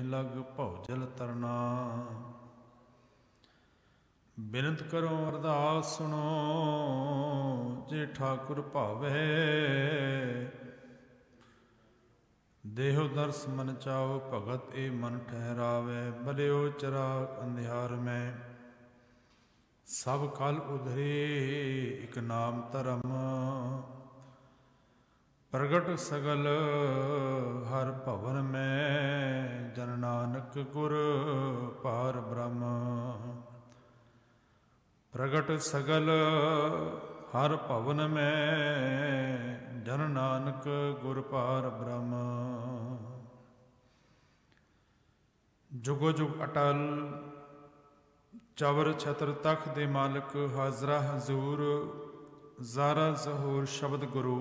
लग भौजल तरना। बिनत करो अरदास सुनो, जे ठाकुर भावै। देहो दर्श मन चाओ, भगत ए मन ठहरावै। बलियो चराग अंधियार में, सब कल उधरे एक नाम धर्म। प्रगट सगल हर भवन में, जन नानक गुर पार ब्रह्म। प्रगट सगल हर भवन में, जन नानक गुर पार ब्रह्म। जुगो जुग अटल चवर छत्र तख्त दे मालिक, हाजरा हजूर ज़ारा ज़हूर शब्द गुरु।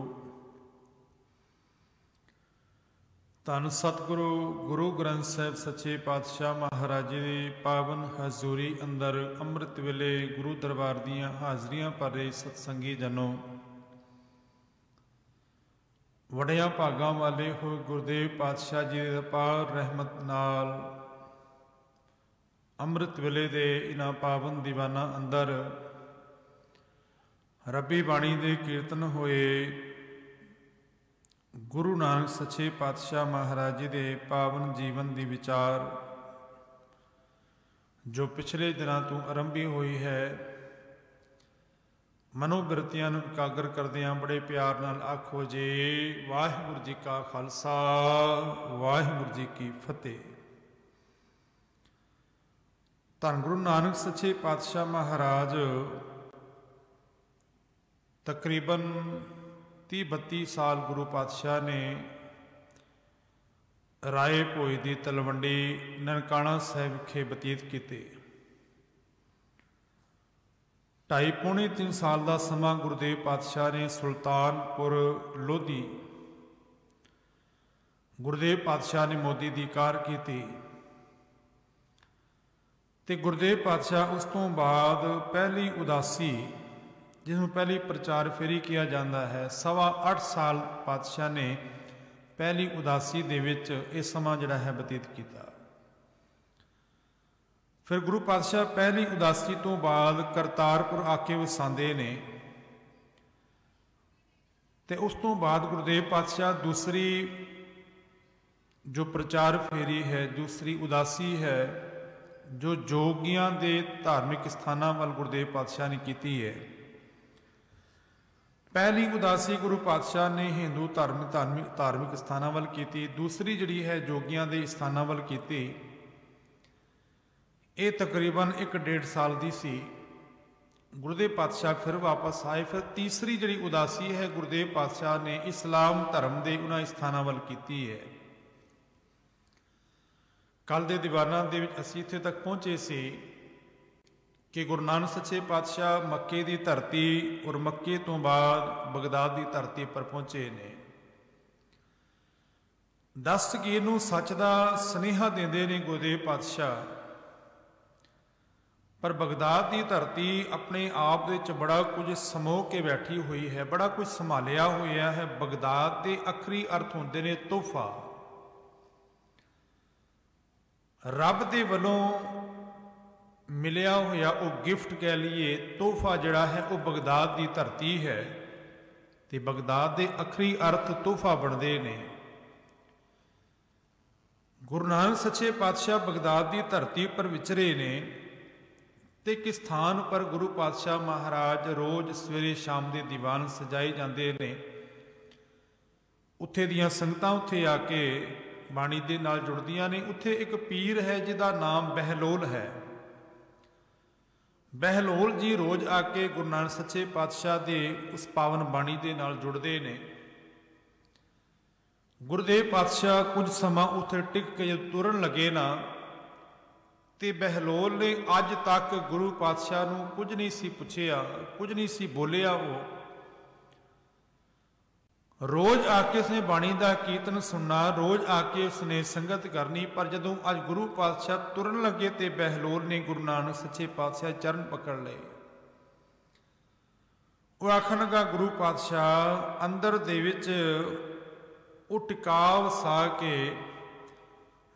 धन सतगुरु गुरु ग्रंथ साहिब सच्चे पातशाह महाराज जी की पावन हजूरी अंदर अमृत वेले गुरु दरबार दियाँ हाजरियां पर रहे सत्संगी जनों, वड़िया भागां वाले हो गुरुदेव पातशाह जी की अपार रहमत नाल अमृत वेले दे इन्हां पावन दीवाना अंदर रब्बी बाणी दे कीर्तन होए। गुरु नानक सच्चे पातशाह महाराज जी के पावन जीवन की विचार जो पिछले दिनों तो आरंभी हुई है, मनोबिरतियां एकागर करदियां बड़े प्यार नाल आखो जे वाहिगुरू जी का खालसा वाहिगुरू जी की फतेह। धन गुरु नानक सच्चे पातशाह महाराज तकरीबन 30-32 साल गुरु पातशाह ने राय भोज की तलवंडी ननकाना साहिब विखे बतीत किए। 2.5-3 साल का समा गुरुदेव पातशाह ने सुल्तानपुर लोधी गुरुदेव पातशाह ने मोदी की कार की ते गुरुदेव पातशाह उस तो बाद पहली उदासी जिसमें पहली प्रचार फेरी किया जाता है, 8.25 साल पातशाह ने पहली उदासी दे विच ये समा जिहड़ा है बतीत किया। फिर गुरु पातशाह पहली उदासी तो बाद करतारपुर आके वसांदे ने ते उस तो बाद गुरुदेव पातशाह दूसरी जो प्रचार फेरी है, दूसरी उदासी है जो जोगियां दे धार्मिक स्थानां वाल गुरुदेव पातशाह ने की है। पहली उदासी गुरु पातशाह ने हिंदू धार्मिक स्थानां वाल की, दूसरी जिहड़ी है जोगियां दे स्थानां वाल की। ये तकरीबन 1.5 साल की सी। गुरुदेव पातशाह फिर वापस आए। फिर तीसरी जिहड़ी उदासी है गुरुदेव पातशाह ने इस्लाम धर्म के उन्हां स्थानां वाल की है। कल दे दीवाना दे विच असीं इत्थे तक पहुंचे सी कि गुरु नानक सच्चे पातशाह मक्के की धरती और मक्के तो बाद बगदाद की धरती पर पहुंचे ने। दस्तगीर नूं सच का सुनेहा देंदे ने गुरुदेव पातशाह, पर बगदाद की धरती अपने आप दे च बड़ा कुछ समो के बैठी हुई है, बड़ा कुछ संभालिया हुआ है। बगदाद के आखरी अर्थ होंदे ने तोहफा, रब दे वलों मिलिया होया वो गिफ्ट कह लीए, तोहफा जिहड़ा है वो बगदाद की धरती है। तो बगदाद के आखरी अर्थ तोहफा बनते ने। गुरु नानक सच्चे पातशाह बगदाद की धरती पर विचरे ने ते किस स्थान पर गुरु पातशाह महाराज रोज सवेरे शाम के दीवान सजाए जाते ने। उत्थे दियां संगतां उत्थे आके बाणी दे नाल जुड़दियां ने। उत्थे एक पीर है जिहदा नाम बहलोल है। बहलोल जी रोज आके गुरु नानक सच्चे पातशाह दे उस पावन बाणी दे नाल जुड़ते ने। गुरुदेव पातशाह कुछ समा उत्थे टिक के जब तुरन लगे ना, ते बहलोल ने अज तक गुरु पातशाह नूं कुछ नहीं सी पुछिया, कुछ नहीं सी बोलिया। वो रोज आके उसने बाणी का कीर्तन सुनना, रोज आके उसने संगत करनी। पर जदों अज गुरु पातशाह तुरन लगे तो बहलोल ने गुरु नानक सच्चे पातशाह चरण पकड़ लए। वो आखन लगा गुरु पातशाह अंदर दे विच ਉਹ ਟਿਕਾ ਵਸਾ ਕੇ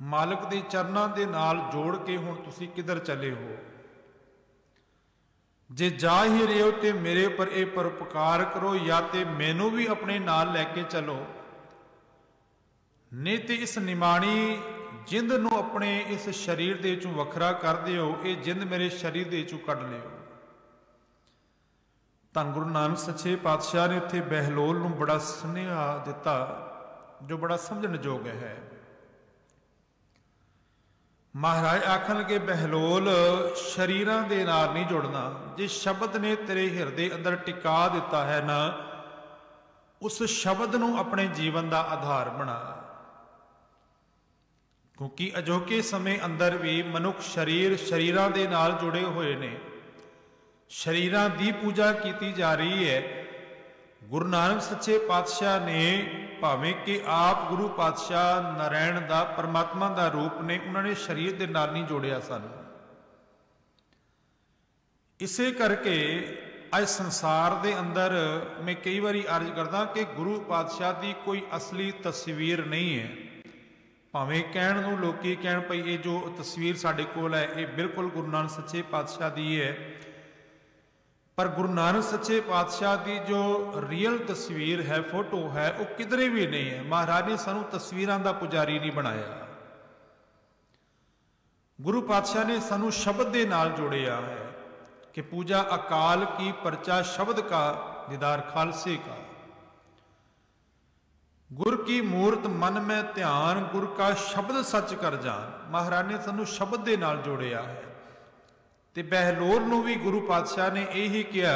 मालिक के चरणों के नाल जोड़ के हुण तुसीं किधर चले हो। जे जा ही रहे हो तो मेरे पर यह परोपकार करो, या तो मैनू भी अपने नाल लैके चलो, नहीं तो इस निमाणी जिंद नूं अपने इस शरीर दे चों वखरा कर दिओ, ये जिंद मेरे शरीर दे चों कढ लिओ। धन गुरु नानक सच्चे पातशाह ने उत्थे बहलोल नूं बड़ा सुनेहा दिता जो बड़ा समझण योग है। महाराज आखन लगे बहलोल शरीरां दे नाल नहीं जुड़ना, जिस शब्द ने तेरे हिरदे अंदर टिका दिता है ना, उस शब्द नूं अपने जीवन का आधार बना। क्योंकि अजोके समय अंदर भी मनुख शरीरां दे नाल जुड़े हुए ने, शरीरां दी पूजा की जा रही है। गुरु नानक सच्चे पातशाह ने भावें कि आप गुरु पातशाह नारायण दा परमात्मा दा रूप ने, उन्होंने शरीर दे नाल नहीं जोड़िया सन। इसे करके आज संसार दे अंदर मैं कई बारी अर्ज करदा कि गुरु पातशाह की कोई असली तस्वीर नहीं है। भावें कहण नूं लोकी कहण पई ये जो तस्वीर साडे कोल है ये बिल्कुल गुरु नानक सच्चे पातशाह दी है, पर गुरु नानक सच्चे पातशाह की जो रियल तस्वीर है, फोटो है, वो किधरे भी नहीं है। महाराज ने सानू तस्वीरां दा पुजारी नहीं बनाया, गुरु पातशाह ने सानू शब्द दे नाल जोड़िया है कि पूजा अकाल की, परचा शब्द का, दीदार खालसे का। गुर की मूर्त मन में ध्यान, गुर का शब्द सच कर जान। महाराज ने सानू शब्द दे नाल जोड़िया है। ते बहलोल नूं भी गुरु पातशाह ने यही किया।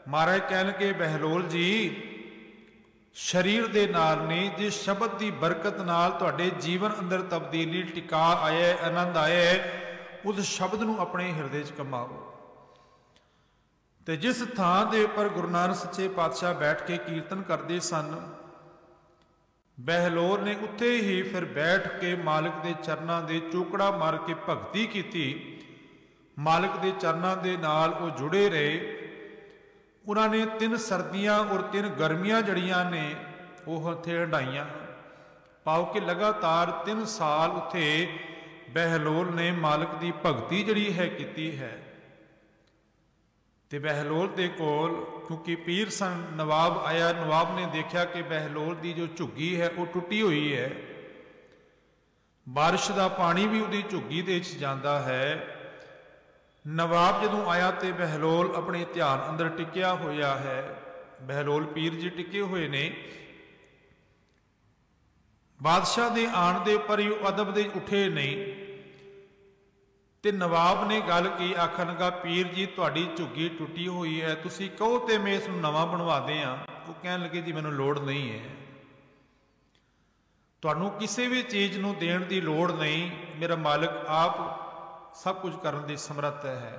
महाराज कहन के बहलोल जी शरीर दे नाल नहीं, जिस शब्द की बरकत नाल तुहाडे जीवन अंदर तब्दीली टिका आया, आनंद आया, उस शब्द नूं अपने हिरदे च कमाओ। ते जिस थां दे उपर गुरु नानक सच्चे पातशाह बैठ के कीर्तन करते सन, बहलोल ने उत्थे ही फिर बैठ के मालिक के चरणों के चौकड़ा मार के भगती की। मालिक के चरणों के नाल वो जुड़े रहे। उन्होंने 3 सर्दियां और 3 गर्मियां जड़ियां ने वो उत्थे हंडाइयां, पाओ कि लगातार 3 साल उत्थे बहलोल ने मालिक की भगती जड़ी है की है। ते बहलोल दे कोल क्योंकि पीर सन नवाब आया, नवाब ने देखा कि बहलोल की जो झुग्गी है वो टुटी हुई है, बारिश का पानी भी उसकी झुग्गी दे विच जांदा है। नवाब जदों आया तो बहलोल अपने ध्यान अंदर टिकिया होया है, बहलोल पीर जी टिके हुए ने। बादशाह दे आण दे पर ही अदब दे उठे नहीं, ते नवाब ने गल की, आखन लगा पीर जी तुहाडी झुग्गी टुटी हुई है, तुसी कहो तो मैं इस नवां बनवा दें। वो कहन लगे जी मैनूं लोड़ नहीं है, तुहानूं किसी भी चीज़ नूं देण दी लोड़ नहीं, मेरा मालिक आप सब कुछ करने की समर्थ है।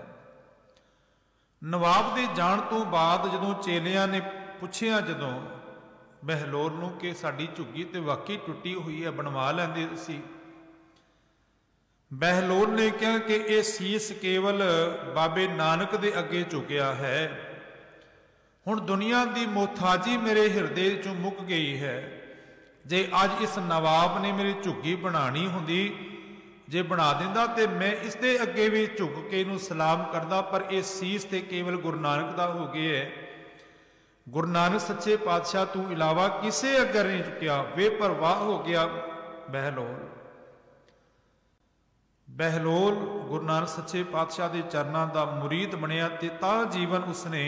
नवाब के जाण तो बाद जदों चेलियां ने पुछया जदों बहलोल नूं कि साडी झुग्गी तो वाकई टुटी हुई है, बनवा लैंदे सी। बहलोल ने कहा कि यह सीस केवल बाबे नानक दे अगे झुकिया है, हुण दुनिया की मोहताजी मेरे हिरदे चों मुक गई है। जे अज इस नवाब ने मेरी झुग्गी बनानी हुंदी, जे बना दिंदा ते मैं इसके अगे भी झुक के इनू सलाम करदा, पर यह सीस ते केवल गुरु नानक दा हो गया है। गुरु नानक सच्चे पातशाह तू इलावा किसे अगे नहीं झुकिया, बेपरवाह हो गया बहलोल। बहलोल गुरु नानक सच्चे पातशाह के चरणों का मुरीद बनिया ते तां जीवन उसने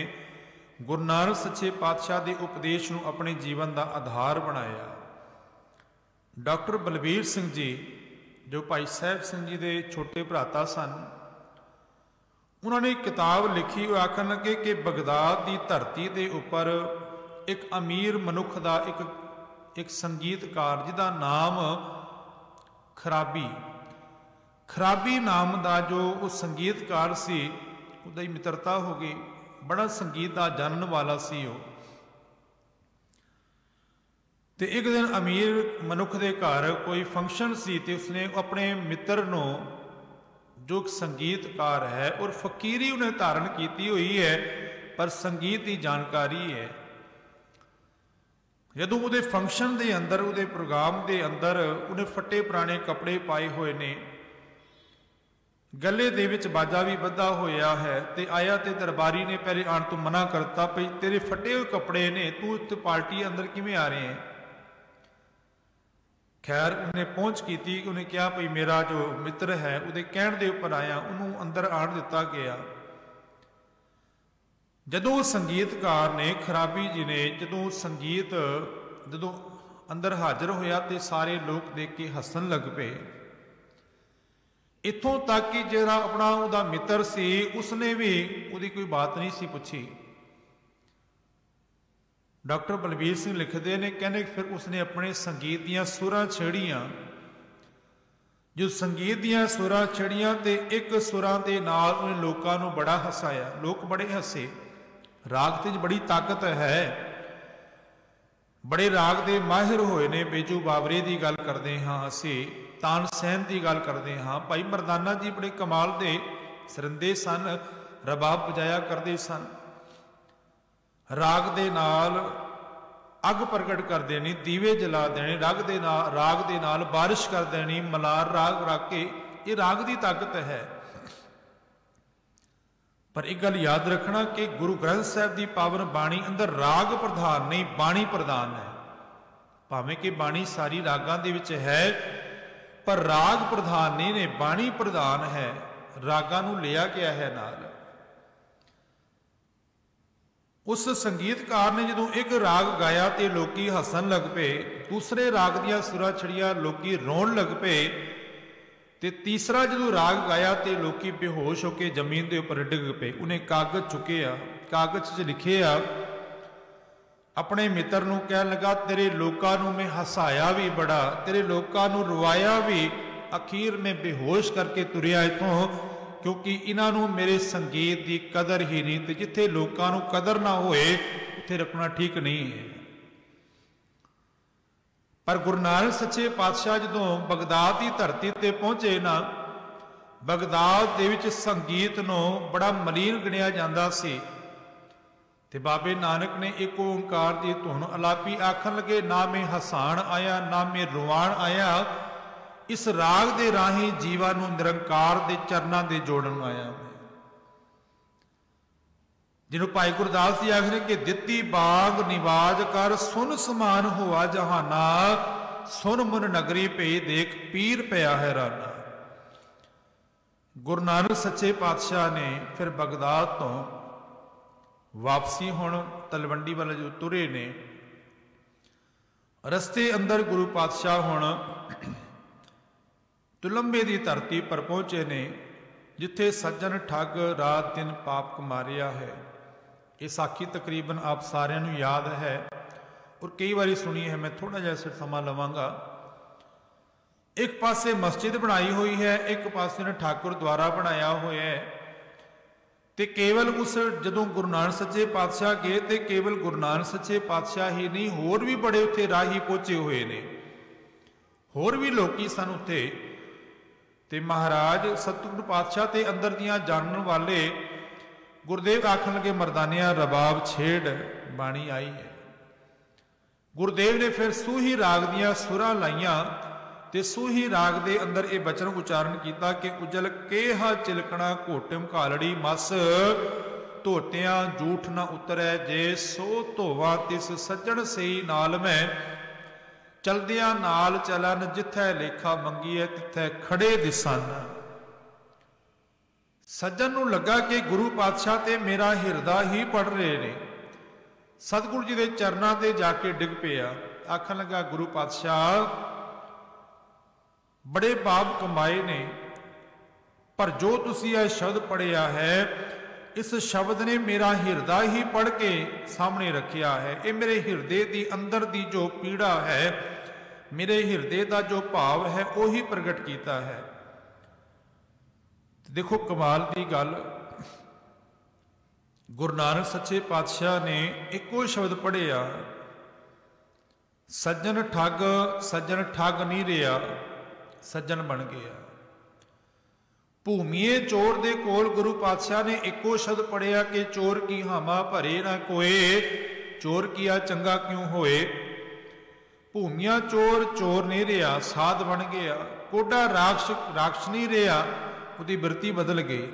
गुरु नानक सच्चे पातशाह के उपदेश नूं अपने जीवन का आधार बनाया। डॉक्टर बलबीर सिंह जी जो भाई साहब सिंह जी के छोटे भराता सन, उन्होंने एक किताब लिखी, वो आखन लगे कि बगदाद की धरती के उपर एक अमीर मनुख का एक संगीतकार जिहदा नाम खराबी नाम का जो वो संगीतकार सी, उहदी मित्रता हो गई, बड़ा संगीत का जानन वाला सी वो। ते एक दिन अमीर मनुख के घर कोई फंक्शन सी, ते उसने अपने मित्र नूं जो संगीतकार है और फकीरी उन्हें धारण की हुई है, पर संगीत की जानकारी है, ਜਦੋਂ ਉਹਦੇ ਫੰਕਸ਼ਨ ਦੇ ਅੰਦਰ, ਉਹਦੇ ਪ੍ਰੋਗਰਾਮ ਦੇ ਅੰਦਰ ਉਹਨੇ ਫੱਟੇ ਪੁਰਾਣੇ ਕੱਪੜੇ ਪਾਏ ਹੋਏ ਨੇ, गले दे विच बाजा भी बधा होया है, ते आया ते दरबारी ने पहले आण तो मना करता भई तेरे फटे हुए कपड़े ने, तू इत्थे पार्टी अंदर किवें आ रहे हैं। खैर उन्हें पहुंच की, उन्हें कहा भई मेरा जो मित्र है उहदे कहण दे उपर आया, उन्होंने अंदर आण दिता गया। जदों संगीतकार ने, खराबी जी ने जदों संगीत जदों अंदर हाजिर होया ते सारे लोग देख के हसन लग पे। इत्थों तक कि जिहड़ा अपना उहदा मित्र सी उसने भी उहदी कोई बात नहीं सी पुछी। डॉक्टर बलबीर सिंह लिखते ने, कहने फिर उसने अपने संगीत दियां सुरां छेड़ियां। जो संगीत दियां सुरां छेड़ियां ते एक सुरां दे नाल उन्हें लोकां नूं बड़ा हसाया, लोग बड़े हसे। राग ते बड़ी ताकत है, बड़े राग दे माहिर होए ने। बेजू बावरे की गल करते हाँ असी, तानसैन की गल करते हाँ, भाई मरदाना जी बड़े कमाल दे सरिंदे सन, रबाब बजाया करते सन। राग दे नाल अग प्रगट कर देनी, दीवे जला देने, राग दे नाल बारिश कर देनी, मलार राग रख के, ये राग की ताकत है। पर एक गल याद रखना कि गुरु ग्रंथ साहब की पावन बाणी अंदर राग प्रधान नहीं, बाणी प्रधान है। भावें कि बाणी सारी रागां दे विच है, पर राग प्रधान नहीं ने, बाणी प्रधान है। रागां नूं लिया गया है नाल। उस संगीतकार ने जदों एक राग गाया तो लोग हसन लग पे, दूसरे राग दियां सुरां छड़ियां लोग रोण लग पे, ते तीसरा जदों राग गाया तो लोग बेहोश होकर जमीन के उपर डिग पे। उन्हें कागज चुके आ, कागज च लिखे आ, अपने मित्र नूं कहन लगा तेरे लोकां नूं मैं हसाया भी बड़ा, तेरे लोकां नूं रुवाया भी, अखीर में बेहोश करके तुरिया इथों, क्योंकि इन्हां नूं मेरे संगीत की कदर ही नहीं, ते जिथे लोकां नूं कदर ना होए उत्थे रखना ठीक नहीं है। पर गुरु नानक सच्चे पातशाह जदों बगदाद की धरती ते पहुंचे ना, बगदाद दे विच संगीत नूं बड़ा मलीन गिणिया जांदा सी। ते बाबे नानक ने एक ओंकार की धुन अलापी, आखन लगे ना मैं हसाण आया ना मैं रुवाण आया, इस राग दे राही जीवा नूं निरंकार दे चरनां दे जोड़न आया। जिन्हों भाई गुरदास जी आखने कि दित्ती बाग निवाज कर, सुन समान हुआ जहाना, सुन मुन नगरी पे देख पीर पया हैराना। गुरु नानक सच्चे पातशाह ने फिर बगदाद तो वापसी हुण तलवंडी वाले जो तुरे ने, रस्ते अंदर गुरु पातशाह हुण तुलंबे की धरती पर पहुंचे ने, जिथे सज्जन ठग रात दिन पाप कमारिया है। ये साखी तकरीबन आप सारिਆਂ ਨੂੰ याद है और कई बारी सुनी है, मैं थोड़ा जिहा समा लवांगा। एक पासे मस्जिद बनाई हुई है, एक पासे ने ठाकुर द्वारा बनाया हुआ है। ते केवल उस जदों गुरु नानक सच्चे पातशाह गए तो केवल गुरु नानक सच्चे पातशाह ही नहीं, होर भी बड़े उत्थे राही पहुंचे हुए ने, होर भी लोकी सन उत्थे। ते महाराज सतगुरु पातशाह ते अंदर दियां जानन वाले गुरुदेव आखन लगे मरदानिया रबाब छेड़ बाणी आई है। गुरुदेव ने फिर सूही राग दियां सुरां लाइयां ते सूही राग दे अंदर ये बचन उच्चारण किया कि उजल केहा चिलकना घोटम घालड़ी मस, धोटियां जूठ न उतरै जे सो धोवा, तिस सज्जण सही नाल मैं चलदियां नाल चलन, जिथै लेखा मंगीए तिथै खड़े दिसन। सज्जन नूं लगा कि गुरु पातशाह ते मेरा हिरदा ही पढ़ रहे ने, सतगुरु जी दे चरनां ते जाके डिग पिया। आखन लगा गुरु पातशाह बड़े पाप कमाए ने, पर जो तुसी यह शब्द पढ़िया है, इस शब्द ने मेरा हिरदा ही पढ़ के सामने रखिया है। ये मेरे हिरदे की अंदर की जो पीड़ा है, मेरे हिरदे का जो भाव है, वो ही प्रगट किया है। देखो कमाल की गल, गुरु नानक सच्चे पातशाह ने एको शब्द पढ़िया, सज्जन ठग नहीं रहा, सज्जन बन गया। भूमिए चोर दे कोल गुरु पातशाह ने एको शब्द पढ़िया कि चोर की हामा भरे ना कोए, चोर किया चंगा क्यों होए। ਭੂਮੀਆਂ ਚੋਰ ਚੋਰ ਨਹੀਂ ਰਿਹਾ, ਸਾਧ ਬਣ ਗਿਆ। ਕੋਡਾ ਰਾਖਸ਼ ਨਹੀਂ ਰਿਹਾ, ਉਹਦੀ ਬਿਰਤੀ ਬਦਲ ਗਈ।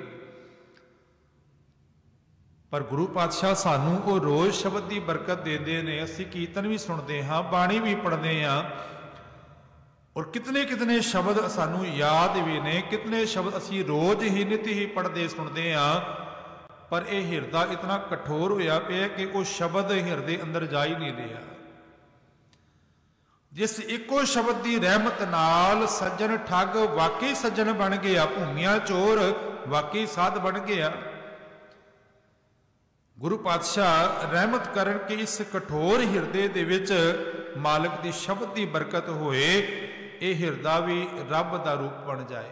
ਪਰ ਗੁਰੂ ਪਾਤਸ਼ਾਹ ਸਾਨੂੰ ਉਹ ਰੋਜ਼ ਸ਼ਬਦ ਦੀ ਬਰਕਤ ਦਿੰਦੇ ਨੇ। ਅਸੀਂ ਕੀਰਤਨ ਵੀ ਸੁਣਦੇ ਹਾਂ, ਬਾਣੀ ਵੀ ਪੜ੍ਹਦੇ ਹਾਂ, ਔਰ ਕਿਤਨੇ ਕਿਤਨੇ ਸ਼ਬਦ ਸਾਨੂੰ ਯਾਦ ਵੀ ਨੇ, ਕਿਤਨੇ ਸ਼ਬਦ ਅਸੀਂ ਰੋਜ਼ ਹੀ ਨਿਤ ਹੀ ਪੜ੍ਹਦੇ ਸੁਣਦੇ ਹਾਂ। ਪਰ ਇਹ ਹਿਰਦਾ ਇਤਨਾ ਕਠੋਰ ਹੋਇਆ ਪਿਆ ਕਿ ਉਹ ਸ਼ਬਦ ਹਿਰਦੇ ਅੰਦਰ ਜਾ ਹੀ ਨਹੀਂ ਰਿਹਾ। ਜਿਸ ਇੱਕੋ ਸ਼ਬਦ ਦੀ ਰਹਿਮਤ ਨਾਲ ਸੱਜਣ ਠੱਗ ਵਾਕਈ ਸੱਜਣ ਬਣ ਗਿਆ, ਭੂਮੀਆਂ ਚੋਰ ਵਾਕਈ ਸਾਧ ਬਣ ਗਿਆ। ਗੁਰੂ ਪਾਤਸ਼ਾਹ ਰਹਿਮਤ ਕਰਨ ਕਿ ਇਸ ਕਠੋਰ ਹਿਰਦੇ ਦੇ ਵਿੱਚ ਮਾਲਕ ਦੀ ਸ਼ਬਦ ਦੀ ਬਰਕਤ ਹੋਏ, ਇਹ ਹਿਰਦਾ ਵੀ ਰੱਬ ਦਾ ਰੂਪ ਬਣ ਜਾਏ।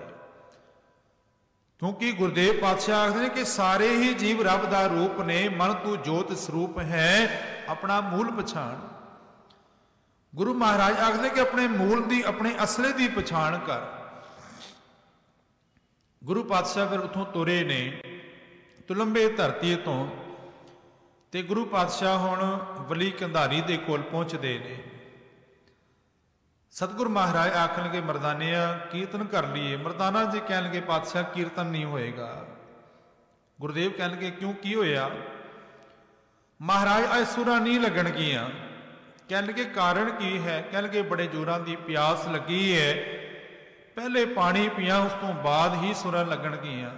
ਕਿਉਂਕਿ ਗੁਰਦੇਵ ਪਾਤਸ਼ਾਹ ਆਖਦੇ ਨੇ ਕਿ ਸਾਰੇ ਹੀ ਜੀਵ ਰੱਬ ਦਾ ਰੂਪ ਨੇ। ਮਨ ਤੂੰ ਜੋਤ ਸਰੂਪ ਹੈ, ਆਪਣਾ ਮੂਲ ਪਛਾਣ। ਗੁਰੂ ਮਹਾਰਾਜ ਆਖਦੇ ਕਿ ਆਪਣੇ ਮੂਲ ਦੀ, ਆਪਣੇ ਅਸਲੇ ਦੀ ਪਛਾਣ ਕਰ। ਗੁਰੂ ਪਾਤਸ਼ਾਹ ਫਿਰ ਉੱਥੋਂ ਤੁਰੇ ਨੇ ਤੁਲੰਬੇ ਧਰਤੀ ਤੋਂ, ਤੇ ਗੁਰੂ ਪਾਤਸ਼ਾਹ ਹੁਣ ਵਲੀ ਕੰਧਾਰੀ ਦੇ ਕੋਲ ਪਹੁੰਚਦੇ ਨੇ। ਸਤਿਗੁਰ ਮਹਾਰਾਜ ਆਖਣਗੇ ਮਰਦਾਨਿਆ ਕੀਰਤਨ ਕਰ ਲਈਏ। ਮਰਦਾਨਾ ਜੀ ਕਹਿਣਗੇ ਪਾਤਸ਼ਾਹ ਕੀਰਤਨ ਨਹੀਂ ਹੋਏਗਾ। ਗੁਰਦੇਵ ਕਹਿਣਗੇ ਕਿਉਂ, ਕੀ ਹੋਇਆ? ਮਹਾਰਾਜ ਅੱਜ ਸੁਰਾਂ ਨਹੀਂ ਲੱਗਣਗੀਆਂ। ਕਹਿਣਗੇ ਕਾਰਨ ਕੀ ਹੈ? ਕਹਿਣਗੇ ਬੜੇ ਜ਼ੋਰਾਂ ਦੀ ਪਿਆਸ ਲੱਗੀ ਹੈ, ਪਹਿਲੇ ਪਾਣੀ ਪੀਆਂ ਉਸ ਤੋਂ ਬਾਅਦ ਹੀ ਸੁਰਾਂ ਲੱਗਣਗੀਆਂ।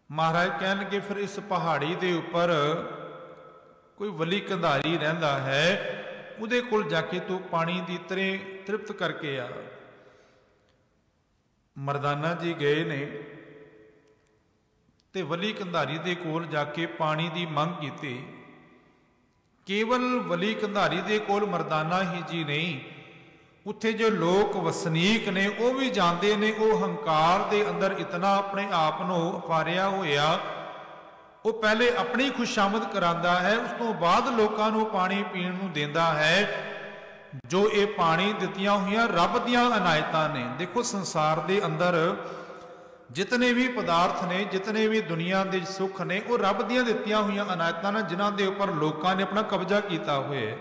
ਮਹਾਰਾਜ ਕਹਿਣਗੇ ਫਿਰ ਇਸ ਪਹਾੜੀ ਦੇ ਉੱਪਰ ਕੋਈ ਵਲੀ ਕੰਧਾਰੀ ਰਹਿੰਦਾ ਹੈ, ਉਹਦੇ ਕੋਲ ਜਾ ਕੇ ਤੂੰ ਪਾਣੀ ਦੀ ਤ੍ਰਿਪਤ ਕਰਕੇ ਆ। ਮਰਦਾਨਾ ਜੀ ਗਏ ਨੇ ਤੇ ਵਲੀ ਕੰਧਾਰੀ ਦੇ ਕੋਲ ਜਾ ਕੇ ਪਾਣੀ ਦੀ ਮੰਗ ਕੀਤੀ। ਕੇਵਲ ਵਲੀ ਕੰਧਾਰੀ ਦੇ ਕੋਲ ਮਰਦਾਨਾ ਹੀ ਜੀ ਨਹੀਂ, ਉੱਥੇ ਜੋ ਲੋਕ ਵਸਨੀਕ ਨੇ ਉਹ ਵੀ ਜਾਂਦੇ ਨੇ। ਉਹ ਹੰਕਾਰ ਦੇ ਅੰਦਰ ਇਤਨਾ ਆਪਣੇ ਆਪ ਨੂੰ ਫਾਰਿਆ ਹੋਇਆ, ਉਹ ਪਹਿਲੇ ਆਪਣੀ ਖੁਸ਼ਾਮਦ ਕਰਾਂਦਾ ਹੈ, ਉਸ ਤੋਂ ਬਾਅਦ ਲੋਕਾਂ ਨੂੰ ਪਾਣੀ ਪੀਣ ਨੂੰ ਦਿੰਦਾ ਹੈ। ਜੋ ਇਹ ਪਾਣੀ ਦਿੱਤੀਆਂ ਹੋਈਆਂ ਰੱਬ ਦੀਆਂ ਅਨਾਇਤਾਂ ਨੇ। ਦੇਖੋ ਸੰਸਾਰ ਦੇ ਅੰਦਰ ਜਿਤਨੇ ਵੀ ਪਦਾਰਥ ਨੇ, ਜਿਤਨੇ ਵੀ ਦੁਨੀਆ ਦੇ ਸੁੱਖ ਨੇ, ਉਹ ਰੱਬ ਦੀਆਂ ਦਿੱਤੀਆਂ ਹੋਈਆਂ ਅਨਾਇਤਾਂ ਨੇ, ਜਿਨ੍ਹਾਂ ਦੇ ਉੱਪਰ ਲੋਕਾਂ ਨੇ ਆਪਣਾ ਕਬਜ਼ਾ ਕੀਤਾ ਹੋਇਆ।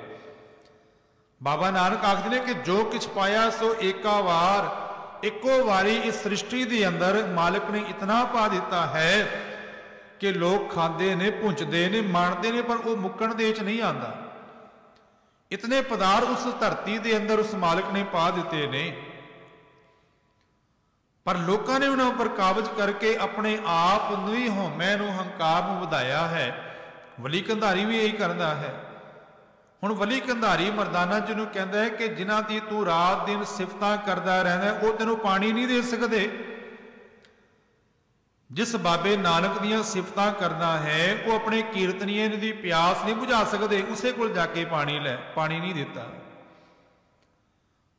ਬਾਬਾ ਨਾਨਕ ਆਖਦੇ ਨੇ ਕਿ ਜੋ ਕੁਛ ਪਾਇਆ ਸੋ ਏਕਾ ਵਾਰ, ਇੱਕੋ ਵਾਰੀ ਇਸ ਸ੍ਰਿਸ਼ਟੀ ਦੇ ਅੰਦਰ ਮਾਲਕ ਨੇ ਇਤਨਾ ਪਾ ਦਿੱਤਾ ਹੈ ਕਿ ਲੋਕ ਖਾਂਦੇ ਨੇ, ਪੁੰਚਦੇ ਨੇ, ਮਾਣਦੇ ਨੇ, ਪਰ ਉਹ ਮੁੱਕਣ ਦੇ ਵਿੱਚ ਨਹੀਂ ਆਉਂਦਾ। ਇਤਨੇ ਪਦਾਰਥ ਉਸ ਧਰਤੀ ਦੇ ਅੰਦਰ ਉਸ ਮਾਲਕ ਨੇ ਪਾ ਦਿੱਤੇ ਨੇ, ਪਰ ਲੋਕਾਂ ਨੇ ਉਹਨਾਂ ਉੱਪਰ ਕਾਬਜ਼ ਕਰਕੇ ਆਪਣੇ ਆਪ ਨੂੰ ਹੀ ਹਉਮੈ ਨੂੰ, ਹੰਕਾਰ ਨੂੰ ਵਧਾਇਆ ਹੈ। ਵਲੀ ਕੰਧਾਰੀ ਵੀ ਇਹੀ ਕਰਦਾ ਹੈ। ਹੁਣ ਵਲੀ ਕੰਧਾਰੀ ਮਰਦਾਨਾ ਜੀ ਨੂੰ ਕਹਿੰਦਾ ਹੈ ਕਿ ਜਿਨ੍ਹਾਂ ਦੀ ਤੂੰ ਰਾਤ ਦਿਨ ਸਿਫਤਾਂ ਕਰਦਾ ਰਹਿੰਦਾ, ਉਹ ਤੈਨੂੰ ਪਾਣੀ ਨਹੀਂ ਦੇ ਸਕਦੇ। ਜਿਸ ਬਾਬੇ ਨਾਨਕ ਦੀਆਂ ਸਿਫਤਾਂ ਕਰਦਾ ਹੈ, ਉਹ ਆਪਣੇ ਕੀਰਤਨੀਏ ਦੀ ਪਿਆਸ ਨਹੀਂ ਬੁਝਾ ਸਕਦੇ। ਉਸੇ ਕੋਲ ਜਾ ਕੇ ਪਾਣੀ ਲੈ, ਪਾਣੀ ਨਹੀਂ ਦਿੱਤਾ।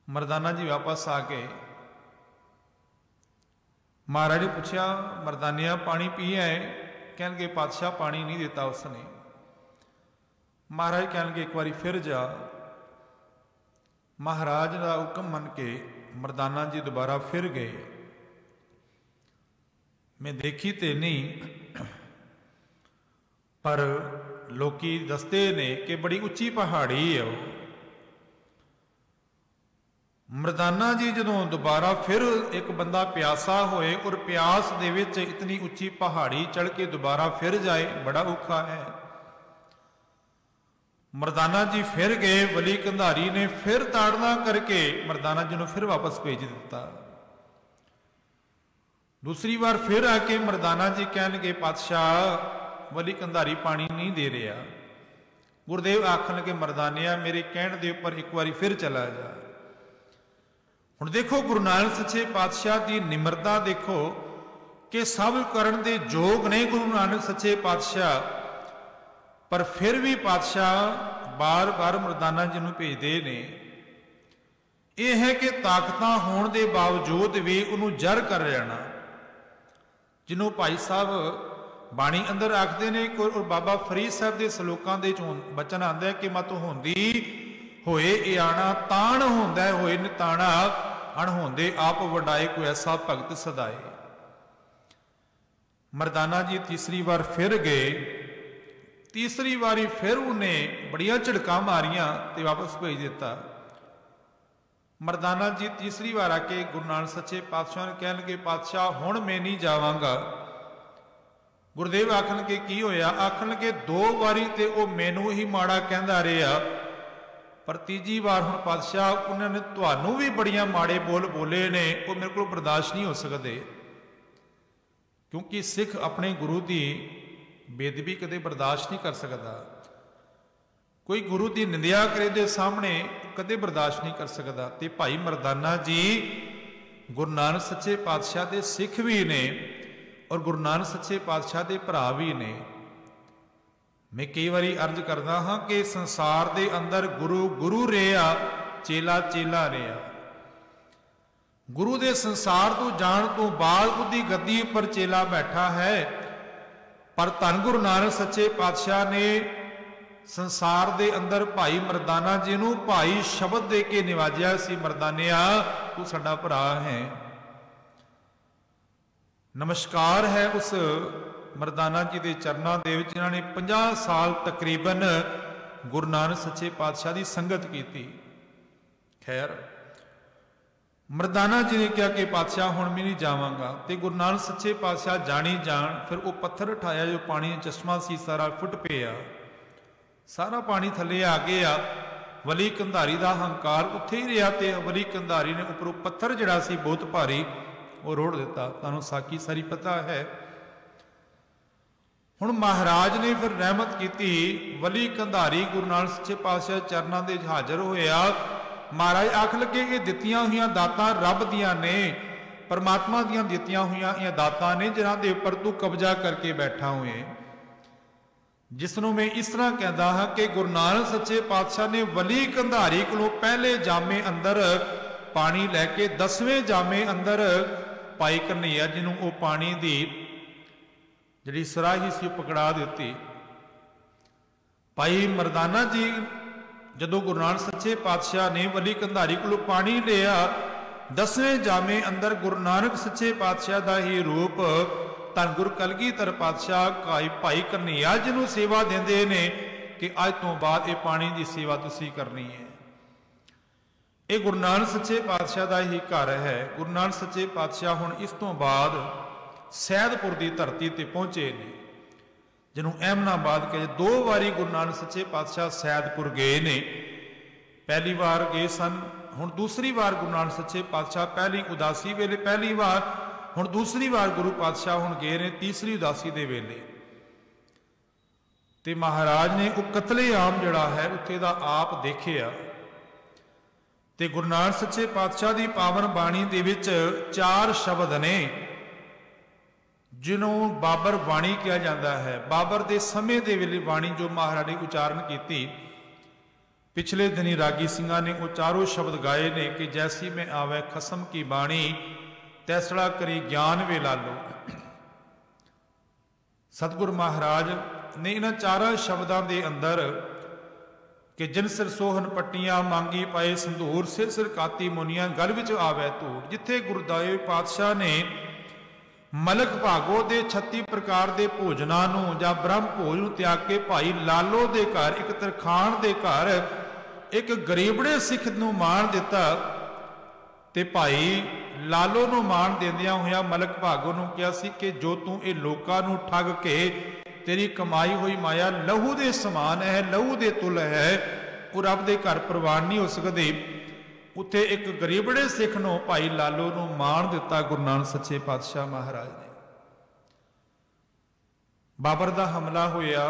ਮਰਦਾਨਾ ਜੀ ਵਾਪਸ ਆ ਕੇ ਮਹਾਰਾਜ ਨੇ ਪੁੱਛਿਆ ਮਰਦਾਨਿਆ ਪਾਣੀ ਪੀਆ ਹੈ? ਕਹਿਣਗੇ ਪਾਤਸ਼ਾਹ ਪਾਣੀ ਨਹੀਂ ਦਿੱਤਾ ਉਸਨੇ। ਮਹਾਰਾਜ ਕਹਿਣਗੇ ਇੱਕ ਵਾਰੀ ਫਿਰ ਜਾ। ਮਹਾਰਾਜ ਦਾ ਹੁਕਮ ਮੰਨ ਕੇ ਮਰਦਾਨਾ ਜੀ ਦੁਬਾਰਾ ਫਿਰ ਗਏ। ਮੈਂ ਦੇਖੀ ਤੇ ਨਹੀਂ, ਪਰ ਲੋਕੀ ਦੱਸਦੇ ਨੇ ਕਿ ਬੜੀ ਉੱਚੀ ਪਹਾੜੀ ਹੈ ਉਹ। ਮਰਦਾਨਾ ਜੀ ਜਦੋਂ ਦੁਬਾਰਾ ਫਿਰ ਇੱਕ ਬੰਦਾ ਪਿਆਸਾ ਹੋਏ ਔਰ ਪਿਆਸ ਦੇ ਵਿੱਚ ਇਤਨੀ ਉੱਚੀ ਪਹਾੜੀ ਚੜ੍ਹ ਕੇ ਦੁਬਾਰਾ ਫਿਰ ਜਾਏ, ਬੜਾ ਔਖਾ ਹੈ। ਮਰਦਾਨਾ ਜੀ ਫਿਰ ਗਏ। ਵਲੀ ਕੰਧਾਰੀ ਨੇ ਫਿਰ ਤਾੜਨਾ ਕਰਕੇ ਮਰਦਾਨਾ ਜੀ ਨੂੰ ਫਿਰ ਵਾਪਸ ਭੇਜ ਦਿੱਤਾ। ਦੂਸਰੀ ਵਾਰ ਫਿਰ ਆ ਕੇ ਮਰਦਾਨਾ ਜੀ ਕਹਿਣਗੇ ਪਾਤਸ਼ਾਹ ਵਲੀ ਕੰਧਾਰੀ ਪਾਣੀ ਨਹੀਂ ਦੇ ਰਿਹਾ। ਗੁਰਦੇਵ ਆਖਣਗੇ ਮਰਦਾਨਿਆ ਮੇਰੇ ਕਹਿਣ ਦੇ ਉੱਪਰ ਇੱਕ ਵਾਰੀ ਫਿਰ ਚਲਾ ਜਾ। ਹੁਣ ਦੇਖੋ ਗੁਰੂ ਨਾਨਕ ਸੱਚੇ ਪਾਤਸ਼ਾਹ ਦੀ ਨਿਮਰਤਾ ਦੇਖੋ ਕਿ ਸਭ ਕਰਨ ਦੇ ਯੋਗ ਨੇ ਗੁਰੂ ਨਾਨਕ ਸੱਚੇ ਪਾਤਸ਼ਾਹ, ਪਰ ਫਿਰ ਵੀ ਪਾਤਸ਼ਾਹ ਬਾਰ-ਬਾਰ ਮਰਦਾਨਾ ਜੀ ਨੂੰ ਭੇਜਦੇ ਨੇ। ਇਹ ਹੈ ਕਿ ਤਾਕਤਾਂ ਹੋਣ ਦੇ ਬਾਵਜੂਦ ਵੀ ਉਹਨੂੰ ਜਰ ਕਰ ਲੈਣਾ, ਜਿਹਨੂੰ ਭਾਈ ਸਾਹਿਬ ਬਾਣੀ ਅੰਦਰ ਆਖਦੇ ਨੇ। ਔਰ ਬਾਬਾ ਫਰੀਦ ਸਾਹਿਬ ਦੇ ਸਲੋਕਾਂ ਦੇ ਚੋਂ ਬਚਨ ਆਉਂਦਾ ਕਿ ਮਤ ਹੁੰਦੀ ਹੋਏ ਇਆਣਾ, ਤਾਣ ਹੁੰਦਾ ਹੋਏ ਨਿਤਾਣਾ, ਅਣਹੋਂਦੇ ਆਪ ਵਡਾਏ, ਕੋਈ ਐਸਾ ਭਗਤ ਸਦਾਏ। ਮਰਦਾਨਾ ਜੀ ਤੀਸਰੀ ਵਾਰ ਫਿਰ ਗਏ। ਤੀਸਰੀ ਵਾਰੀ ਫਿਰ ਉਹਨੇ ਬੜੀਆਂ ਝੜਕਾਂ ਮਾਰੀਆਂ ਤੇ ਵਾਪਸ ਭੇਜ ਦਿੱਤਾ। मरदाना जी तीसरी बार आके गुरु नानक सच्चे पातशाह ने कह लगे, पातशाह हुण मैं नहीं जावांगा। गुरुदेव आखन के की होया? आखन के 2 वारी ते वो मैनू ही माड़ा कहंदा रहा, पर तीजी बार हुण पातशाह उन्होंने तुहानू भी बड़ियां माड़े बोल बोले ने, वो मेरे को बर्दाश्त नहीं हो सकते। क्योंकि सिख अपने गुरु की बेदबी कदे बर्दाश्त नहीं कर सकता। कोई गुरु की निंदिया करे दे सामने कदे बर्दाश्त नहीं कर सकता। तो भाई मरदाना जी गुरु नानक सच्चे पातशाह के सिख भी ने और गुरु नानक सच्चे पातशाह के भरा भी ने। मैं कई बार अर्ज करता हाँ कि संसार के अंदर गुरु गुरु रहा, चेला चेला रहा। गुरु के संसार तो जान तो बाद उसकी गद्दी पर चेला बैठा है, पर धन गुरु नानक सच्चे पातशाह ने संसार के अंदर भाई मरदाना जी नूं भाई शब्द दे के निवाजिया सी। मरदानिया तू साडा भरा है। नमस्कार है उस मरदाना जी के चरणों के विच जिन्होंने 50 साल तकरीबन गुरु नानक सच्चे पातशाह की संगत की। खैर मरदाना जी ने कहा कि पातशाह हुण मैं नहीं जावांगा। तो गुरु नानक सच्चे पातशाह जानी जान। फिर वो पत्थर उठाया जो पानी चश्मा सी सारा फुट पिया, सारा पानी थले आ गया। वली कंधारी का हंकार उत्थे ही रहा। तो वली कंधारी ने उपरों पत्थर जिहड़ा सी बहुत भारी वो रोड़ दिता। तुहानूं साकी सारी पता है। हुण महाराज ने फिर रहमत की। वली कंधारी गुरु नानक सच्चे पातशाह चरणों के हाजिर होया। महाराज आख लगे ये दित्तियां हुई दातां रब दियां ने, परमात्मा दियां दित्तियां हुई दातां ने, जिन्हां दे उपर तू कब्जा करके बैठा हुए। जिसनों मैं इस तरह कहता हाँ कि गुरु नानक सच्चे पातशाह ने वली कंधारी को पहले जामे अंदर पानी लैके 10वें जामे अंदर पाई कन्हैया जिन्हों वो पानी की जिहड़ी सराही सी पकड़ा दी। भाई मरदाना जी जदों गुरु नानक सच्चे पातशाह ने वली कंधारी को पानी लिया, 10वें जामे अंदर गुरु नानक सच्चे पातशाह का ही रूप धन गुरु कलगीधर पातशाह भाई कन्हैया जिन्हों सेवा देंदे ने कि अज तो बाद ये पानी की सेवा तुसी करनी है। ये गुरु नानक सच्चे पातशाह का ही घर है। गुरु नानक सच्चे पातशाह हुण इस तो बाद सैदपुर की धरती ते पहुंचे ने, जिन्हों अहमदाबाद कहे। 2 वारी गुरु नानक सच्चे पातशाह सैदपुर गए ने। पहली बार गए सन, हुण दूसरी बार गुरु नानक सच्चे पातशाह पहली उदासी वेले पहली बार, हुण दूसरी बार गुरु पातशाह हुण गए ने तीसरी उदासी दे वेले। ते महाराज ने वो कतलेआम जिहड़ा है उत्थे दा आप देखिया। ते गुरु नानक सच्चे पातशाह की पावन बाणी दे विच 4 शब्द ने जिन्हों बाबर बाणी कहा जाता है। बाबर के समय के वेले बाणी जो महाराज ने उचारण की। पिछले दिनी रागी सिंह ने वो 4 शब्द गाए ने कि जैसी में आवे खसम की बाणी तैसड़ा करी ज्ञान वे लालो। सतगुरु महाराज ने इन 4 शब्दों के अंदर कि जिन सिर सोहन पट्टियां मांगी पाए संधूर, सिर सिर काती मुनिया गल विच आवे धूड़। जिथे गुरुदेव पातशाह ने मलक भागो के 36 प्रकार के भोजनों या ब्रह्म भोज नूं त्याग के भाई लालो के घर एक तरखान के घर एक गरीबड़े सिख नूं मान दिता। ते भाई लालो नूं मान देंदियां होया मलक भागो नूं कहा सी कि जो तू ये लोकां नूं ठग के तेरी कमाई हुई माया लहू दे समान है, लहू दे तुल है, वो रब दे घर प्रवान नहीं हो सकती। उत्थे एक गरीबड़े सिख नूं भाई लालो नूं मान दिता गुरु नानक सच्चे पातशाह महाराज ने। बाबर दा हमला होया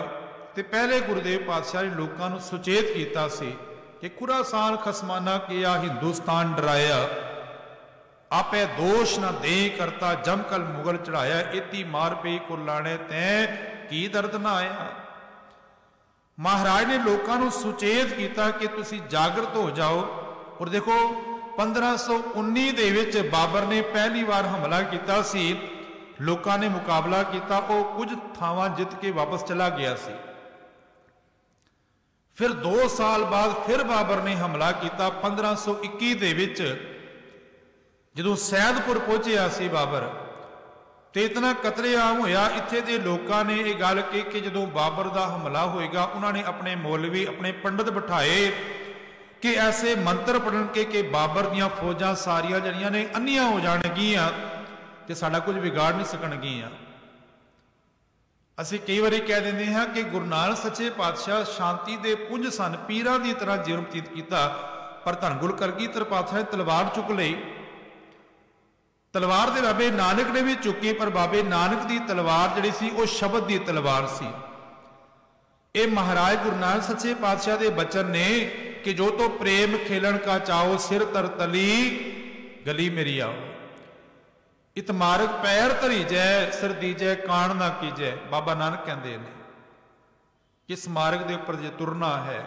ते पहले गुरुदेव पातशाह ने लोकां नूं सुचेत कीता सी कि खुरासान खसमाना किया हिंदुस्तान डराया, आपे दोष न दे करता जमकल मुगल चढ़ाया, इति मार पे को लाने तैं की दर्द ना आया। महाराज ने लोगों को सुचेत किया कि तुसी जागृत हो जाओ। और देखो 1519 दे विच बाबर ने पहली बार हमला किया सी, लोगों ने मुकाबला किया, वो कुछ थावां जित के वापस चला गया सी। फिर 2 साल बाद फिर बाबर ने हमला किया 1521 दे विच जदों सैदपुर पहुंचिया सी बाबर, तो इतना कतलेआम होया। इत्थे दे लोकां ने यह गल कि जदों बाबर का हमला होएगा उन्होंने अपने मौलवी अपने पंडित बिठाए कि ऐसे मंत्र पढ़न के बाबर दियां फौजां सारियां जड़ियां ने अन्नियां हो जाणगियां ते साडा कुछ बिगाड़ नहीं सकणगियां। ਅਸੀਂ कई बारी कह देंगे हाँ कि गुरु नानक सच्चे पातशाह शांति के पुंज सन, पीरां की तरह जीवन बतीत किया, पर धन गुरु कलगीधर पातशाह ने तलवार चुक लई। तलवार दे बाबे नानक ने भी चुकी, पर बाबे नानक की तलवार जिहड़ी सी वो शब्द की तलवार सी। ये महाराज गुरु नानक सच्चे पातशाह के बचन ने कि जो तो प्रेम खेलन का चाओ सिर तर तली गली मेरी आओ, इत मार्ग पैर धरी जै सिर दीजै कान ना कीजै। बाबा नानक कहते हैं इस मार्ग के उपर जे तुरना है।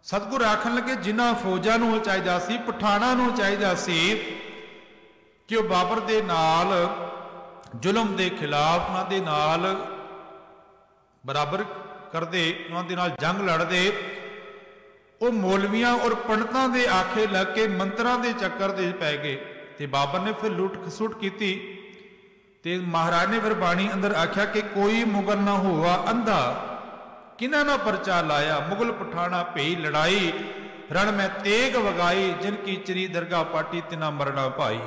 सतगुर आखन लगे जिन्हां फौजां नूं चाहिदा सी, पठाणां नूं चाहिदा सी कि वह बाबर दे नाल जुल्म के खिलाफ उन्हां दे नाल बराबर करदे, उन्हां दे नाल जंग लड़दे। वो मौलवियां और पंडितां दे आखे लग के मंत्रां दे चक्कर दे पै गए ते बाबर ने फिर लुट खसुट की। ते महाराज ने फिर बाणी अंदर आख्या कि कोई मुगल ना हुआ अंधा, किना ना परचा लाया, मुगल पठाना भई लड़ाई, रण में तेग वगाई, जिनकी चरी दरगाह पाटी तिना मरना पाई।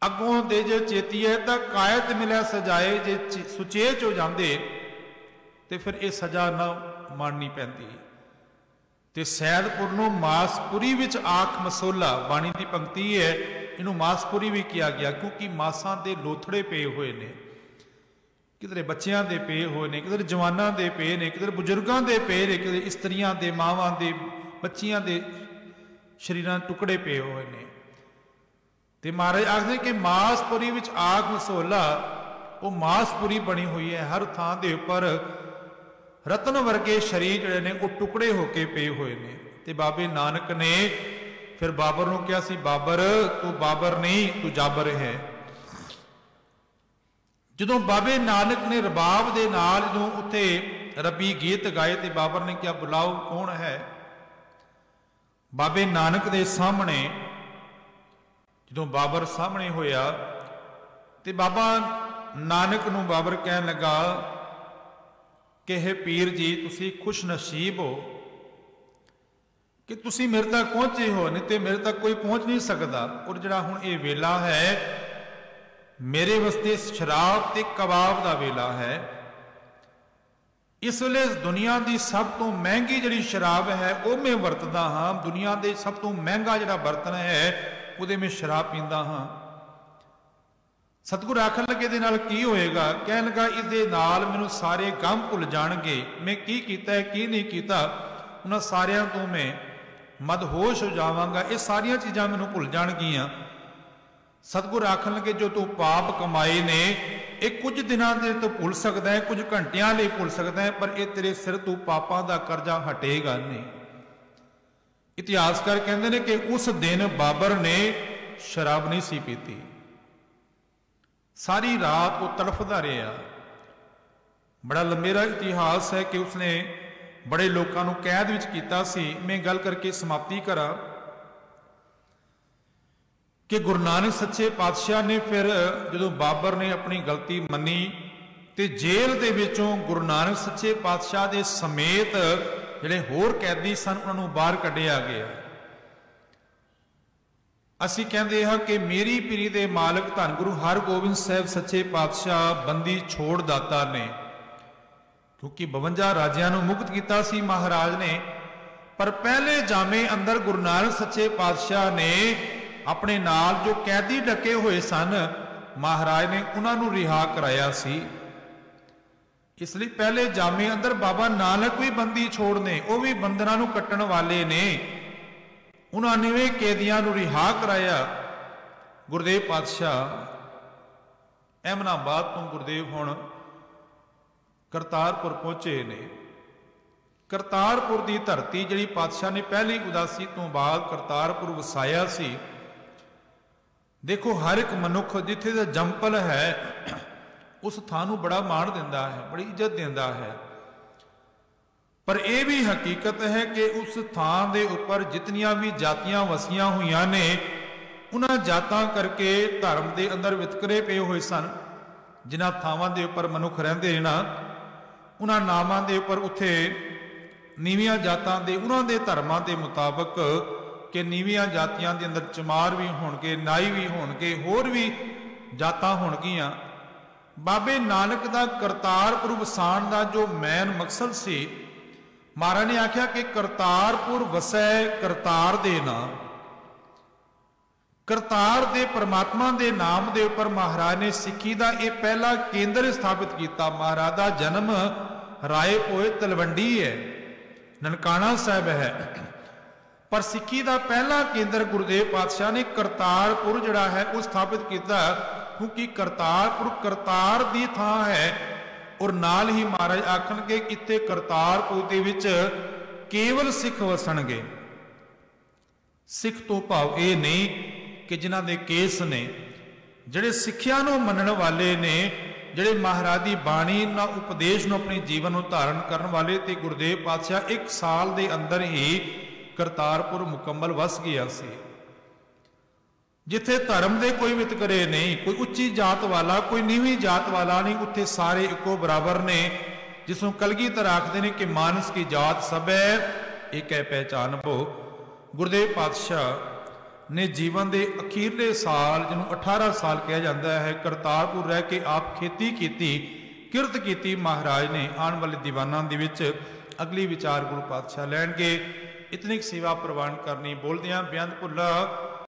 अगों दे जे चेतीए तां कायत मिलिया सजाए, जे सुचेच हो जांदे ते फिर ये सजा ना माननी पैंदी। ते सैदपुर नूं मासपुरी विच आख मसोला बाणी की पंक्ति है, इनू मासपुरी भी किया गया क्योंकि मासां दे लोथड़े पे हुए ने, किधरे बच्चियां दे पे हुए ने, किधरे जवानां दे पे ने, किधरे बुजुर्गां दे पे ने, किधरे इस्त्रियां दे, मावां दे, बच्चियां दे शरीरां टुकड़े पे हुए ने। ते महाराज आखदे कि मासपुरी विच आख मसोला, वो मासपुरी बनी हुई है, हर थां दे उपर रतन वर्गे शरीर जिहड़े ने वो टुकड़े होके पे हुए ने। ते बाबे नानक ने फिर बाबर नूं कहा सी, बाबर तू बाबर नहीं तू जाबर है। जदों बाबे नानक ने रबाब दे नाल जदों उत्थे रबी गीत गाए ते बाबर ने कहा बुलाओ कौन है। बाबे नानक दे सामने जदों बाबर सामने होया ते बाबा नानक नूं बाबर कहन लगा कि हे पीर जी तुसी खुश नसीब हो कि तुसी मेरे तक पहुंचे हो, नहीं तो मेरे तक कोई पहुंच नहीं सकता। और जिहड़ा हुण ये वेला है मेरे वास्ते शराब ते कबाब का वेला है। इस वेले दुनिया की सब तो महंगी जिहड़ी शराब है वो मैं वरतदा हाँ, दुनिया के सब तो महंगा जिहड़ा बर्तन है उहदे मैं शराब पींदा हाँ। सतगुर आखन लगे दे नाल की होएगा, कहन लगा इहदे नाल मैनूं सारे गम भुल जाणगे, मैं की कीता है की नहीं कीता, उन्हां सारियां तो मैं मदहोश हो जावांगा, ये सारियां चीज़ां मैनूं भुल जाणगियां। सतगुर आखन लगे जो तू पाप कमाए ने ये कुछ दिनां दे तो भुल सकदा है, कुछ घंटियां लई भुल सकदा है, पर ये तेरे सिर तू पापां दा करजा हटेगा नहीं। इतिहासकार कहंदे ने कि उस दिन बाबर ने शराब नहीं सी पीती, सारी रात वो तड़फदा रहा। बड़ा लंबेरा इतिहास है कि उसने बड़े लोगों को कैद विच कीता सी। मैं गल करके समाप्ति करा कि गुरु नानक सच्चे पातशाह ने फिर जो बाबर ने अपनी गलती मनी तो जेल दे विचों गुरु नानक सच्चे पातशाह के समेत जिहड़े होर कैदी सन उन्होंने बाहर कढ़िया गया। असी कहते हैं कि मेरी पीरी दे मालक धन गुरु हरगोबिंद साहब सच्चे पातशाह बंदी छोड़ दाता ने, क्योंकि 52 राजियां नूं मुक्त किया सी महाराज ने, पर पहले जामे अंदर गुरु नानक सच्चे पातशाह ने अपने नाल जो कैदी डके हुए सन महाराज ने उन्होंने रिहा कराया सी। इसलिए पहले जामे अंदर बाबा नानक भी बंदी छोड़ने, वो भी बंदना नूं कट्टण वाले ने, उन्होंने भी कैदियां नूं रिहा कराया। गुरुदेव पातशाह अहमदाबाद तो गुरुदेव हुण करतारपुर पहुंचे ने। करतारपुर की धरती जिहड़ी पातशाह ने पहली उदासी तो बाद करतारपुर वसाया सी। देखो हर एक मनुख जिथे दा जंपल है उस थां नूं बड़ा मान दिंदा है, बड़ी इज्जत दिंदा है, पर यह भी हकीकत है कि उस थां दे उपर जितनियां भी जातियां वसियां हुई ने उन्हां जातां करके धर्म के अंदर वितकरे पे हुए सन। जिन्हां थावां दे उपर मनुख रहिंदे ना उन्हां नामां दे उपर उत्थे ਨੀਵੀਆਂ ਜਾਤਾਂ ਦੇ ਉਹਨਾਂ ਦੇ ਧਰਮਾਂ ਦੇ ਮੁਤਾਬਕ ਕਿ ਨੀਵੀਆਂ ਜਾਤੀਆਂ ਦੇ ਅੰਦਰ ਚਮਾਰ ਵੀ ਹੋਣਗੇ, ਨਾਈ ਵੀ ਹੋਣਗੇ, ਹੋਰ ਵੀ ਜਾਤਾਂ ਹੋਣਗੀਆਂ। ਬਾਬੇ ਨਾਨਕ ਦਾ ਕਰਤਾਰਪੁਰ ਵਸਾਣ ਦਾ ਜੋ ਮੈਨ ਮਕਸਦ ਸੀ, ਮਹਾਰਾਜ ਨੇ ਆਖਿਆ ਕਿ ਕਰਤਾਰਪੁਰ ਵਸੈ ਕਰਤਾਰ ਦੇ ਨਾਮ। ਕਰਤਾਰ ਦੇ ਪਰਮਾਤਮਾ ਦੇ ਨਾਮ ਦੇ ਉੱਪਰ ਮਹਾਰਾਜ ਨੇ ਸਿੱਖੀ ਦਾ ਇਹ ਪਹਿਲਾ ਕੇਂਦਰ ਸਥਾਪਿਤ ਕੀਤਾ। ਮਹਾਰਾਜ ਦਾ ਜਨਮ ਰਾਏ ਭੋਏ ਤਲਵੰਡੀ ਹੈ, ਨਨਕਾਣਾ ਸਾਹਿਬ ਹੈ, ਪਰ ਸਿੱਖੀ ਦਾ ਪਹਿਲਾ ਕੇਂਦਰ ਗੁਰਦੇਵ ਪਾਤਸ਼ਾਹ ਨੇ ਕਰਤਾਰਪੁਰ ਜਿਹੜਾ ਹੈ ਉਹ ਸਥਾਪਿਤ ਕੀਤਾ, ਕਿਉਂਕਿ ਕਰਤਾਰਪੁਰ ਕਰਤਾਰ ਦੀ ਥਾਂ ਹੈ। ਔਰ ਨਾਲ ਹੀ ਮਹਾਰਾਜ ਆਖਣਗੇ ਕਿ ਇੱਥੇ ਕਰਤਾਰਪੁਰ ਦੇ ਵਿੱਚ ਕੇਵਲ ਸਿੱਖ ਵਸਣਗੇ। ਸਿੱਖ ਤੋਂ ਭਾਵ ਇਹ ਨਹੀਂ ਕਿ ਜਿਨ੍ਹਾਂ ਦੇ ਕੇਸ ਨੇ, ਜਿਹੜੇ ਸਿੱਖਿਆ ਨੂੰ ਮੰਨਣ ਵਾਲੇ ਨੇ, ਜਿਹੜੇ ਮਹਾਰਾਜ ਦੀ ਬਾਣੀ ਨਾ ਉਪਦੇਸ਼ ਨੂੰ ਆਪਣੇ ਜੀਵਨ ਨੂੰ ਧਾਰਨ ਕਰਨ ਵਾਲੇ। ਤੇ ਗੁਰਦੇਵ ਪਾਤਸ਼ਾਹ 1 ਸਾਲ ਦੇ ਅੰਦਰ ਹੀ ਕਰਤਾਰਪੁਰ ਮੁਕੰਮਲ ਵਸ ਗਿਆ ਸੀ, ਜਿੱਥੇ ਧਰਮ ਦੇ ਕੋਈ ਵਿਤਕਰੇ ਨਹੀਂ, ਕੋਈ ਉੱਚੀ ਜਾਤ ਵਾਲਾ, ਕੋਈ ਨੀਵੀਂ ਜਾਤ ਵਾਲਾ ਨਹੀਂ, ਉੱਥੇ ਸਾਰੇ ਇੱਕੋ ਬਰਾਬਰ ਨੇ। ਜਿਸ ਨੂੰ ਕਲਗੀਧਰ ਆਖਦੇ ਨੇ ਕਿ ਮਾਨਸ ਕੀ ਜਾਤ ਸਭੈ ਏਕ ਹੈ ਪਹਿਚਾਨਬੋ। ਗੁਰਦੇਵ ਪਾਤਸ਼ਾਹ ਨੇ ਜੀਵਨ ਦੇ ਅਖੀਰਲੇ ਸਾਲ, ਜਿਹਨੂੰ 18 ਸਾਲ ਕਿਹਾ ਜਾਂਦਾ ਹੈ, ਕਰਤਾਰਪੁਰ ਰਹਿ ਕੇ ਆਪ ਖੇਤੀ ਕੀਤੀ, ਕਿਰਤ ਕੀਤੀ। ਮਹਾਰਾਜ ਨੇ ਆਉਣ ਵਾਲੇ ਦੀਵਾਨਾਂ ਦੇ ਵਿੱਚ ਅਗਲੀ ਵਿਚਾਰ ਗੁਰੂ ਪਾਤਸ਼ਾਹ ਲੈਣਗੇ। ਇਤਨੀ ਸੇਵਾ ਪ੍ਰਵਾਨ ਕਰਨੀ। ਬੋਲਦਿਆਂ ਬੇਅੰਤ ਭੁੱਲਾ